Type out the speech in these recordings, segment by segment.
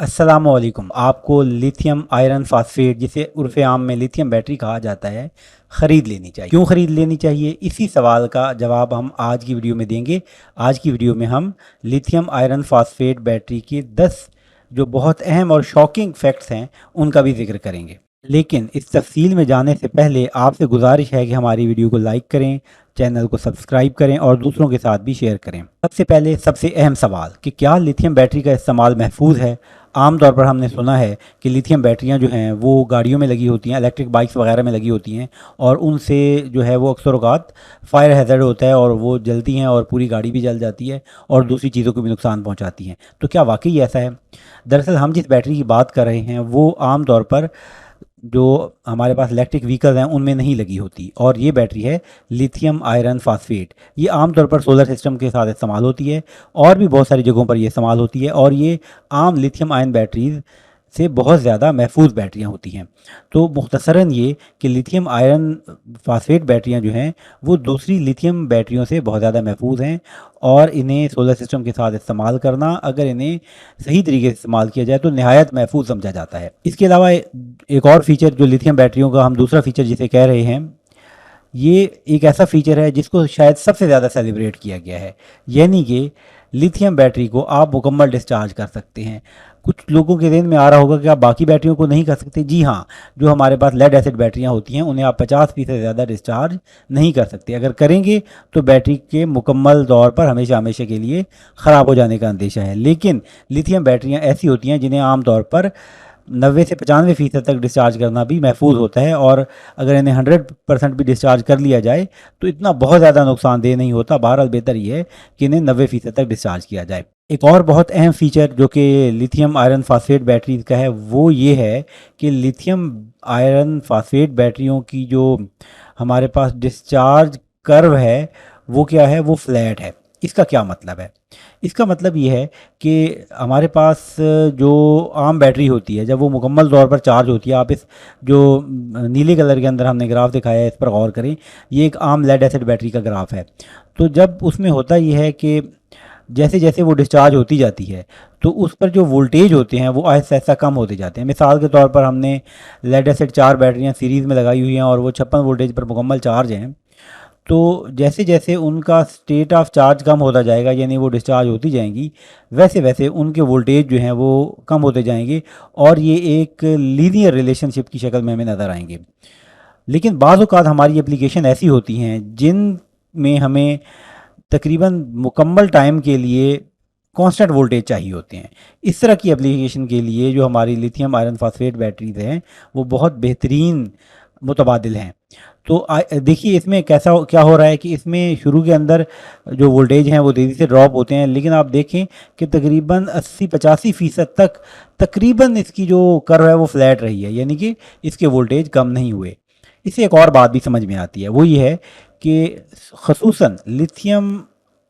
अस्सलामुअलैकुम। आपको lithium iron phosphate, जिसे उर्फ़े आम में लिथियम बैटरी कहा जाता है, ख़रीद लेनी चाहिए। क्यों ख़रीद लेनी चाहिए, इसी सवाल का जवाब हम आज की वीडियो में देंगे। आज की वीडियो में हम लिथियम आयरन फास्फेट बैटरी के 10 जो बहुत अहम और शॉकिंग फैक्ट्स हैं उनका भी जिक्र करेंगे। लेकिन इस तफसील में जाने से पहले आपसे गुजारिश है कि हमारी वीडियो को लाइक करें, चैनल को सब्सक्राइब करें और दूसरों के साथ भी शेयर करें। सबसे पहले सबसे अहम सवाल कि क्या लिथियम बैटरी का इस्तेमाल महफूज है। आम तौर पर हमने सुना है कि लिथियम बैटरियां जो हैं वो गाड़ियों में लगी होती हैं, इलेक्ट्रिक बाइक्स वगैरह में लगी होती हैं और उनसे जो है वो अक्सर औक़ात फायर हैज़र्ड होता है और वो जलती हैं और पूरी गाड़ी भी जल जाती है और दूसरी चीज़ों को भी नुकसान पहुंचाती हैं। तो क्या वाकई ऐसा है? दरअसल हम जिस बैटरी की बात कर रहे हैं वो आम तौर पर जो हमारे पास इलेक्ट्रिक व्हीकल्स हैं उनमें नहीं लगी होती, और ये बैटरी है लिथियम आयरन फास्फेट। ये आमतौर पर सोलर सिस्टम के साथ इस्तेमाल होती है और भी बहुत सारी जगहों पर ये इस्तेमाल होती है, और ये आम लिथियम आयन बैटरीज़ से बहुत ज़्यादा महफूज बैटरियाँ होती हैं। तो मुख्तसरन ये कि लिथियम आयरन फास्फेट बैटरियाँ जो हैं वो दूसरी लिथियम बैटरियों से बहुत ज़्यादा महफूज हैं, और इन्हें सोलर सिस्टम के साथ इस्तेमाल करना, अगर इन्हें सही तरीके से इस्तेमाल किया जाए तो नहायत महफूज समझा जाता है। इसके अलावा एक और फीचर जो लिथियम बैटरियों का हम दूसरा फीचर जिसे कह रहे हैं, ये एक ऐसा फीचर है जिसको शायद सबसे ज़्यादा सेलिब्रेट किया गया है, यानी कि लिथियम बैटरी को आप मुकम्मल डिस्चार्ज कर सकते हैं। कुछ लोगों के ज़हन में आ रहा होगा कि आप बाकी बैटरियों को नहीं कर सकते। जी हाँ, जो हमारे पास लेड एसिड बैटरियां होती हैं उन्हें आप 50% से ज़्यादा डिस्चार्ज नहीं कर सकते। अगर करेंगे तो बैटरी के मुकम्मल तौर पर हमेशा हमेशा के लिए ख़राब हो जाने का अंदेशा है। लेकिन लिथियम बैटरियाँ ऐसी होती हैं जिन्हें आम तौर पर 90 से 95% तक डिस्चार्ज करना भी महफूज होता है, और अगर इन्हें 100% भी डिस्चार्ज कर लिया जाए तो इतना बहुत ज़्यादा नुकसानदेह नहीं होता। बहरहाल बेहतर ये है कि इन्हें 90% तक डिस्चार्ज किया जाए। एक और बहुत अहम फीचर जो कि लिथियम आयरन फास्फेट बैटरीज का है वो ये है कि लिथियम आयरन फास्फेट बैटरियों की जो हमारे पास डिस्चार्ज कर्व है वो क्या है, वो फ्लैट है। इसका क्या मतलब है? इसका मतलब ये है कि हमारे पास जो आम बैटरी होती है जब वो मुकम्मल तौर पर चार्ज होती है, आप इस जो नीले कलर के अंदर हमने ग्राफ दिखाया है इस पर गौर करें, ये एक आम लेड एसिड बैटरी का ग्राफ है। तो जब उसमें होता ये है कि जैसे जैसे वो डिस्चार्ज होती जाती है तो उस पर जो वोल्टेज होते हैं वो आहिस्ता आहिस्ता कम होते जाते हैं। मिसाल के तौर पर हमने लेड एसिड 4 बैटरियाँ सीरीज़ में लगाई हुई हैं और वो 56 वोल्टेज पर मुकम्मल चार्ज हैं। तो जैसे जैसे उनका स्टेट ऑफ चार्ज कम होता जाएगा, यानी वो डिस्चार्ज होती जाएंगी, वैसे वैसे उनके वोल्टेज जो हैं वो कम होते जाएंगे और ये एक लीनियर रिलेशनशिप की शक्ल में हमें नज़र आएंगे। लेकिन बाज़ औक़ात हमारी एप्लीकेशन ऐसी होती हैं जिन में हमें तकरीबन मुकम्मल टाइम के लिए कांस्टेंट वोल्टेज चाहिए होते हैं। इस तरह की एप्लीकेशन के लिए जो हमारी लिथियम आयरन फास्फेट बैटरीज हैं वो बहुत बेहतरीन मुतबादिल हैं। तो देखिए इसमें कैसा क्या हो रहा है कि इसमें शुरू के अंदर जो वोल्टेज हैं वो तेज़ी से ड्रॉप होते हैं, लेकिन आप देखें कि तकरीबन 80-85% तक तकरीबन इसकी जो कर्व है वो फ्लैट रही है, यानी कि इसके वोल्टेज कम नहीं हुए। इससे एक और बात भी समझ में आती है, वो ये है कि ख़ुसूसन लिथियम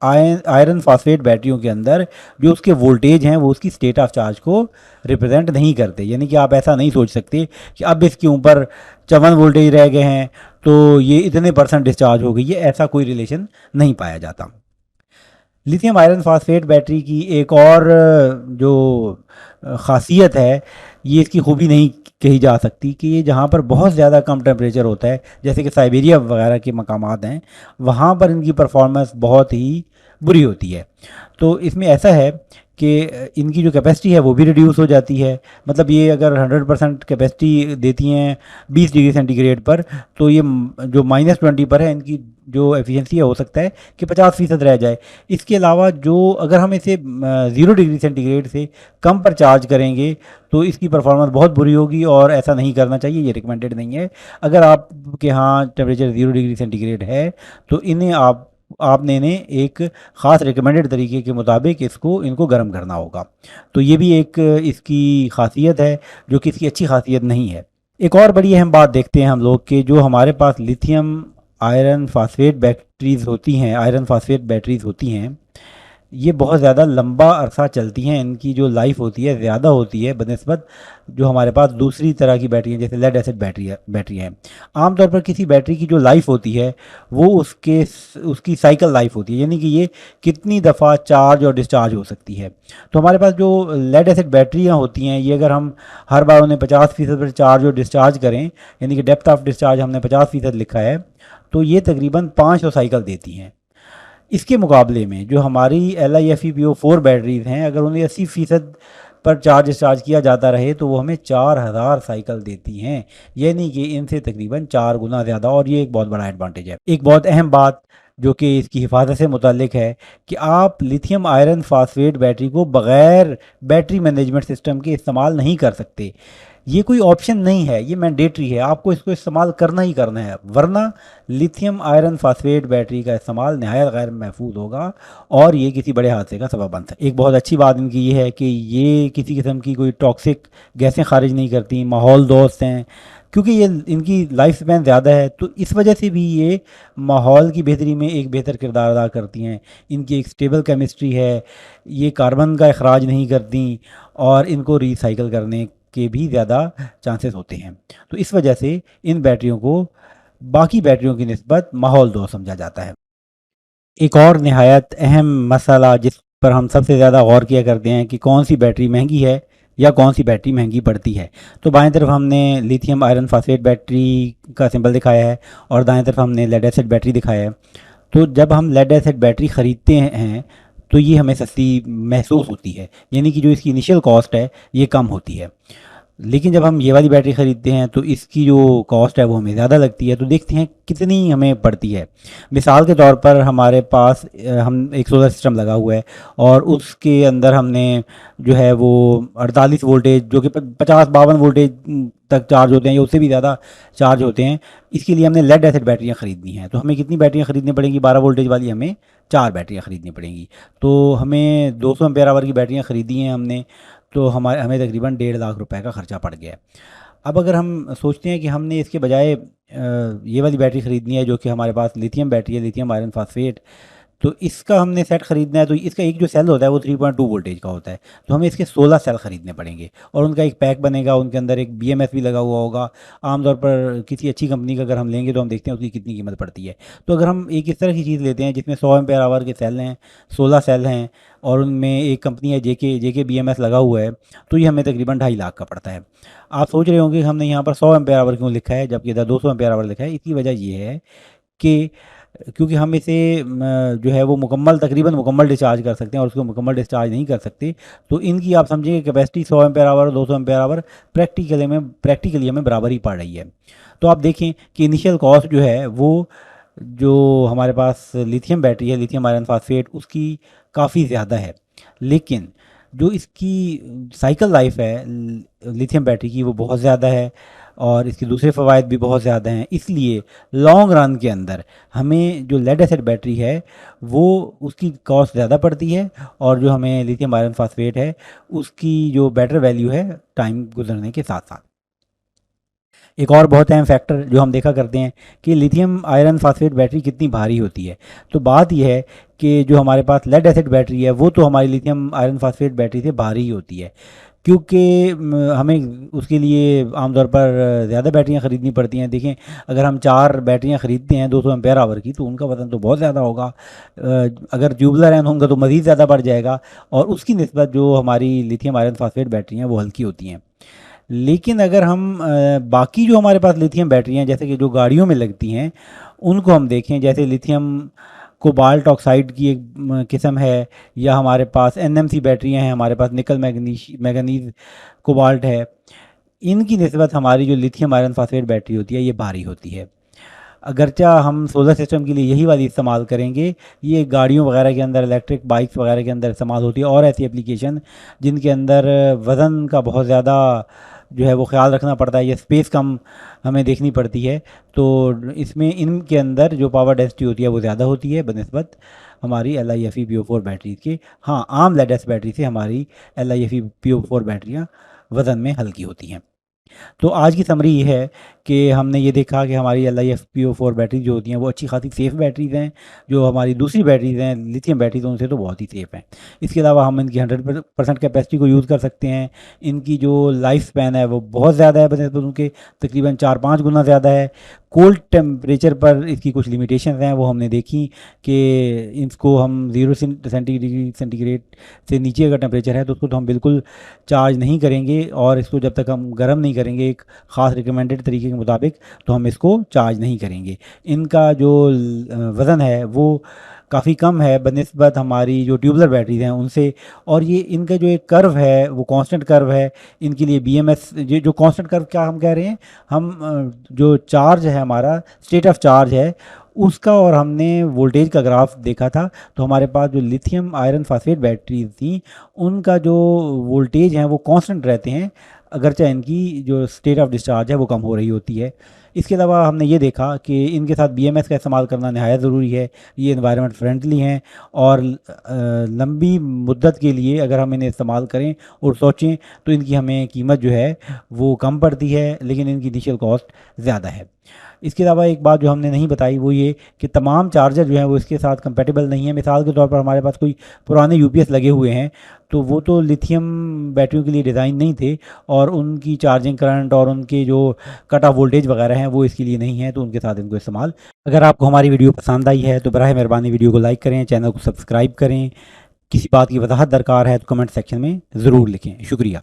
आयरन फास्फेट बैटरियों के अंदर जो उसके वोल्टेज हैं वो उसकी स्टेट ऑफ चार्ज को रिप्रेजेंट नहीं करते। यानी कि आप ऐसा नहीं सोच सकते कि अब इसके ऊपर 54 वोल्टेज रह गए हैं तो ये इतने % डिस्चार्ज हो गई है, ऐसा कोई रिलेशन नहीं पाया जाता। लिथियम आयरन फास्फेट बैटरी की एक और जो ख़ासियत है, ये इसकी खूबी नहीं कही जा सकती कि ये जहाँ पर बहुत ज़्यादा कम टेम्परेचर होता है, जैसे कि साइबेरिया वगैरह के मकामात हैं, वहाँ पर इनकी परफॉर्मेंस बहुत ही बुरी होती है। तो इसमें ऐसा है कि इनकी जो कैपेसिटी है वो भी रिड्यूस हो जाती है। मतलब ये अगर 100% कैपेसिटी देती हैं 20 डिग्री सेंटीग्रेड पर, तो ये जो -20 पर है इनकी जो एफिशिएंसी है हो सकता है कि 50% रह जाए। इसके अलावा जो अगर हम इसे 0 डिग्री सेंटीग्रेड से कम पर चार्ज करेंगे तो इसकी परफॉर्मेंस बहुत बुरी होगी और ऐसा नहीं करना चाहिए, ये रिकमेंडेड नहीं है। अगर आपके यहाँ टेम्परेचर 0 डिग्री सेंटीग्रेड है तो इन्हें आपने इन्हें एक ख़ास रिकमेंडेड तरीके के मुताबिक इनको गर्म करना होगा। तो ये भी एक इसकी खासियत है जो कि इसकी अच्छी खासियत नहीं है। एक और बड़ी अहम बात देखते हैं हम लोग कि जो हमारे पास लिथियम आयरन फास्फेट बैटरीज़ होती हैं, ये बहुत ज़्यादा लंबा अरसा चलती हैं, इनकी जो लाइफ होती है ज़्यादा होती है बनिस्बत जो हमारे पास दूसरी तरह की बैटरी हैं, जैसे लेड एसिड बैटरी हैं। आमतौर पर किसी बैटरी की जो लाइफ होती है वो उसकी साइकिल लाइफ होती है, यानी कि ये कितनी दफ़ा चार्ज और डिस्चार्ज हो सकती है। तो हमारे पास जो लेड एसिड बैटरियाँ होती हैं, ये अगर हम हर बार उन्हें 50% पर चार्ज और डिस्चार्ज करें, यानी कि डेप्थ ऑफ डिस्चार्ज हमने 50% लिखा है, तो ये तकरीबन 500 साइकिल देती हैं। इसके मुकाबले में जो हमारी LiFePO4 बैटरीज हैं, अगर उन्हें 80% पर चार्ज डिस्चार्ज किया जाता रहे तो वो हमें 4000 साइकिल देती हैं, यानी कि इनसे तकरीबन 4 गुना ज़्यादा। और ये एक बहुत बड़ा एडवांटेज है। एक बहुत अहम बात जो कि इसकी हिफाजत से मुताल्लिक है कि आप लिथियम आयरन फास्फेट बैटरी को बग़ैर बैटरी मैनेजमेंट सिस्टम के इस्तेमाल नहीं कर सकते। ये कोई ऑप्शन नहीं है, ये मैंडेटरी है, आपको इसको इस्तेमाल करना ही करना है, वरना लिथियम आयरन फास्फेट बैटरी का इस्तेमाल नहायत गैर महफूज होगा और ये किसी बड़े हादसे का सबब बन सकता है। एक बहुत अच्छी बात इनकी ये है कि ये किसी किस्म की कोई टॉक्सिक गैसें खारिज नहीं करती, माहौल दोस्त हैं, क्योंकि ये इनकी लाइफ स्पैन ज़्यादा है, तो इस वजह से भी ये माहौल की बेहतरी में एक बेहतर किरदार अदा करती हैं। इनकी एक स्टेबल केमिस्ट्री है, ये कार्बन का अखराज नहीं करती और इनको रिसाइकल करने के भी ज़्यादा चांसेस होते हैं। तो इस वजह से इन बैटरियों को बाकी बैटरियों की निस्बत माहौल दोस्त समझा जाता है। एक और नहायत अहम मसला जिस पर हम सबसे ज़्यादा गौर किया करते हैं कि कौन सी बैटरी महंगी है या कौन सी बैटरी महंगी पड़ती है, तो बाएं तरफ हमने लिथियम आयरन फास्फेट बैटरी का सिंबल दिखाया है और दाएं तरफ हमने लेड एसिड बैटरी दिखाया है। तो जब हम लेड एसिड बैटरी ख़रीदते हैं तो ये हमें सस्ती महसूस होती है, यानी कि जो इसकी इनिशियल कॉस्ट है ये कम होती है। लेकिन जब हम ये वाली बैटरी ख़रीदते हैं तो इसकी जो कॉस्ट है वो हमें ज़्यादा लगती है। तो देखते हैं कितनी हमें पड़ती है। मिसाल के तौर पर हमारे पास हम एक सोलर सिस्टम लगा हुआ है और उसके अंदर हमने जो है वो 48 वोल्टेज जो कि 50-52 वोल्टेज तक चार्ज होते हैं या उससे भी ज़्यादा चार्ज होते हैं, इसके लिए हमने लेड एसिड बैटरियाँ ख़रीदनी हैं। तो हमें कितनी बैटरियाँ ख़रीदनी पड़ेंगी? 12 वोल्टेज वाली हमें 4 बैटरियाँ ख़रीदनी पड़ेंगी। तो हमें 200 एम्पेयर आवर की बैटरियाँ ख़रीदी हैं हमने, तो हमें तकरीबन 1.5 लाख रुपए का ख़र्चा पड़ गया है। अब अगर हम सोचते हैं कि हमने इसके बजाय ये वाली बैटरी ख़रीदनी है जो कि हमारे पास लिथियम बैटरी है, लिथियम आयरन फास्फेट, तो इसका हमने सेट ख़रीदना है। तो इसका एक जो सेल होता है वो 3.2 वोल्टेज का होता है, तो हमें इसके 16 सेल ख़रीदने पड़ेंगे और उनका एक पैक बनेगा, उनके अंदर एक BMS भी लगा हुआ होगा। आमतौर पर किसी अच्छी कंपनी का अगर हम लेंगे तो हम देखते हैं उसकी कितनी कीमत पड़ती है। तो अगर हम एक इस तरह की चीज़ लेते हैं जिसमें 100 एम्पेयर आवर के सेल हैं, 16 सेल हैं और उनमें एक कंपनी है JK BMS लगा हुआ है, तो ये हमें तकरीबन 2.5 लाख का पड़ता है। आप सोच रहे होंगे हमने यहाँ पर 100 एम्पेयर आवर क्यों लिखा है जबकि इधर 200 एम्पेयर आवर लिखा है। इसकी वजह ये है कि क्योंकि हम इसे जो है वो तकरीबन मुकम्मल डिस्चार्ज कर सकते हैं और उसको मुकम्मल डिस्चार्ज नहीं कर सकते। तो इनकी आप समझिए कैपेसिटी 100 एम्पेयर आवर और 200 एम्पेयर आवर प्रैक्टिकली हमें बराबर ही पड़ रही है। तो आप देखें कि इनिशियल कॉस्ट जो है वो जो हमारे पास लिथियम बैटरी है, लिथियम आयरन फास्फेट, उसकी काफ़ी ज़्यादा है, लेकिन जो इसकी साइकिल लाइफ है लिथियम बैटरी की वो बहुत ज़्यादा है और इसके दूसरे फ़वाइद भी बहुत ज़्यादा हैं। इसलिए लॉन्ग रन के अंदर हमें जो लेड एसिड बैटरी है वो उसकी कॉस्ट ज़्यादा पड़ती है और जो हमें लिथियम आयरन फास्फेट है उसकी जो बेटर वैल्यू है टाइम गुजरने के साथ साथ। एक और बहुत अहम फैक्टर जो हम देखा करते हैं कि लिथियम आयरन फास्फेट बैटरी कितनी भारी होती है। तो बात यह है कि जो हमारे पास लेड एसिड बैटरी है वो तो हमारी लिथियम आयरन फास्फेट बैटरी से भारी ही होती है, क्योंकि हमें उसके लिए आमतौर पर ज़्यादा बैटरियाँ ख़रीदनी पड़ती हैं। देखें, अगर हम 4 बैटरियाँ ख़रीदते हैं 200 एम्पेयर आवर की, तो उनका वज़न तो बहुत ज़्यादा होगा। अगर ट्यूबुलर हैं तो उनका तो मज़ीद ज़्यादा बढ़ जाएगा और उसकी निस्बत जो हमारी लिथियम आयरन फास्फेट बैटरी हैं वो हल्की होती हैं। लेकिन अगर हम बाकी जो हमारे पास लिथियम बैटरी हैं जैसे कि जो गाड़ियों में लगती हैं उनको हम देखें, जैसे लिथियम कोबाल्ट ऑक्साइड की एक किस्म है, या हमारे पास NMC बैटरियां हैं, हमारे पास निकल मैगनीज कोबाल्ट है, इनकी निस्बत हमारी जो लिथियम आयरन फास्फेट बैटरी होती है ये भारी होती है। अगरचा हम सोलर सिस्टम के लिए यही वाली इस्तेमाल करेंगे, ये गाड़ियों वगैरह के अंदर, इलेक्ट्रिक बाइक्स वगैरह के अंदर इस्तेमाल होती है और ऐसी एप्लीकेशन जिनके अंदर वज़न का बहुत ज़्यादा जो है वो ख्याल रखना पड़ता है या स्पेस कम हमें देखनी पड़ती है, तो इसमें इनके अंदर जो पावर डेंसिटी होती है वो ज़्यादा होती है बनस्बत हमारी LiFePO4 बैटरी के। हाँ, आम लेड एसिड बैटरी से हमारी LiFePO4 बैटरियाँ वज़न में हल्की होती हैं। तो आज की समरी ये है कि हमने ये देखा कि हमारी LiFePO4 बैटरी जो होती हैं वो अच्छी खासी सेफ़ बैटरीज़ हैं। जो हमारी दूसरी बैटरीज़ हैं लिथियम बैटरीज़ उनसे तो बहुत ही सेफ़ हैं। इसके अलावा हम इनकी 100% कैपेसिटी को यूज़ कर सकते हैं। इनकी जो लाइफ स्पैन है वो बहुत ज़्यादा है बनस्बत उनके, तकरीबन 4-5 गुना ज़्यादा है। कोल्ड टेम्परेचर पर इसकी कुछ लिमिटेशंस हैं, वो हमने देखी कि इसको हम 0 डिग्री सेंटीग्रेड से नीचे अगर टेम्परेचर है तो उसको तो हम बिल्कुल चार्ज नहीं करेंगे, और इसको जब तक हम गर्म नहीं करेंगे एक ख़ास रिकमेंडेड तरीके के मुताबिक तो हम इसको चार्ज नहीं करेंगे। इनका जो वज़न है वो काफ़ी कम है बनस्बत हमारी जो ट्यूबलर बैटरीज़ हैं उनसे, और ये इनका जो एक कर्व है वो कांस्टेंट कर्व है। इनके लिए BMS ये जो कांस्टेंट कर्व क्या हम कह रहे हैं, हम जो चार्ज है हमारा स्टेट ऑफ चार्ज है उसका, और हमने वोल्टेज का ग्राफ देखा था तो हमारे पास जो लिथियम आयरन फास्फेट बैटरीज थी उनका जो वोल्टेज हैं वो कांस्टेंट रहते हैं, अगरचे इनकी जो स्टेट ऑफ डिस्चार्ज है वो कम हो रही होती है। इसके अलावा हमने ये देखा कि इनके साथ BMS का इस्तेमाल करना नहायत ज़रूरी है। ये इन्वायरमेंट फ्रेंडली हैं, और लंबी मुद्दत के लिए अगर हम इन्हें इस्तेमाल करें और सोचें तो इनकी हमें कीमत जो है वो कम पड़ती है, लेकिन इनकी इनिशियल कॉस्ट ज़्यादा है। इसके अलावा एक बात जो हमने नहीं बताई वो ये कि तमाम चार्जर जो हैं वो इसके साथ कंपेटेबल नहीं है। मिसाल के तौर पर हमारे पास कोई पुराने UPS लगे हुए हैं तो वो तो लिथियम बैटरियों के लिए डिज़ाइन नहीं थे, और उनकी चार्जिंग करंट और उनके जो कट ऑफ वोल्टेज वगैरह हैं वो इसके लिए नहीं है, तो उनके साथ इनको इस्तेमाल। अगर आपको हमारी वीडियो पसंद आई है तो बराह मेहरबानी वीडियो को लाइक करें, चैनल को सब्सक्राइब करें। किसी बात की वजाहत दरकार है तो कमेंट सेक्शन में ज़रूर लिखें। शुक्रिया।